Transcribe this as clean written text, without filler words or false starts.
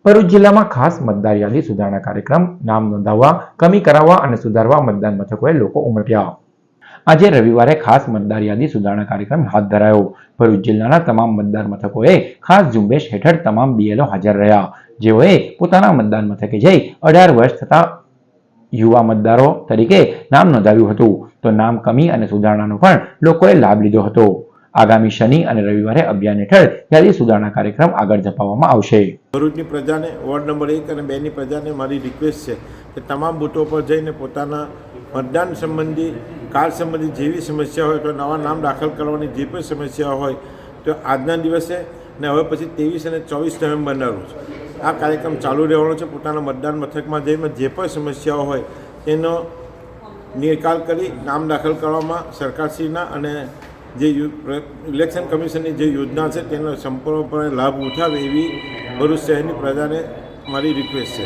ભરૂચ જિલ્લામાં ખાસ મતદાર યાદી સુધારણા કાર્યક્રમ નામ નોંધાવવા, કમી કરાવવા અને સુધારવા મતદાન મથકોએ લોકો ઉમટ્યા. આજે રવિવારે ખાસ મતદાર યાદી સુધારણા કાર્યક્રમ હાથ ધરાયો. ભરૂચ જિલ્લાના તમામ મતદાર મથકોએ ખાસ ઝુંબેશ હેઠળ તમામ બીએલઓ હાજર રહ્યા, જેઓએ પોતાના મતદાન મથકે જઈ 18 વર્ષ થતા યુવા મતદારો તરીકે નામ નોંધાવ્યું હતું. તો નામ કમી અને સુધારણાનો પણ લોકોએ લાભ લીધો હતો. આગામી શનિ અને રવિવારે અભિયાન હેઠળ યાદી સુધારણા કાર્યક્રમ આગળ ધપાવવામાં આવશે. ભરૂચની પ્રજાને વોર્ડ નંબર 1 અને 2ની પ્રજાને મારી રિક્વેસ્ટ છે કે તમામ બૂથો પર જઈને પોતાના મતદાન સંબંધી કાર્ડ સંબંધી જેવી સમસ્યા હોય તો નવા નામ દાખલ કરવાની જે પણ સમસ્યા હોય તો આજના દિવસે ને હવે પછી 23 અને 24 નવેમ્બરના રોજ આ કાર્યક્રમ ચાલુ રહેવાનો છે. પોતાના મતદાન મથકમાં જઈને જે પણ સમસ્યાઓ હોય તેનો નિકાલ કરી નામ દાખલ કરવામાં સરકારશ્રીના અને જે ઇલેક્શન કમિશનની જે યોજના છે તેનો સંપૂર્ણપણે લાભ ઉઠાવે એવી ભરૂચ શહેરની પ્રજાને મારી રિક્વેસ્ટ છે.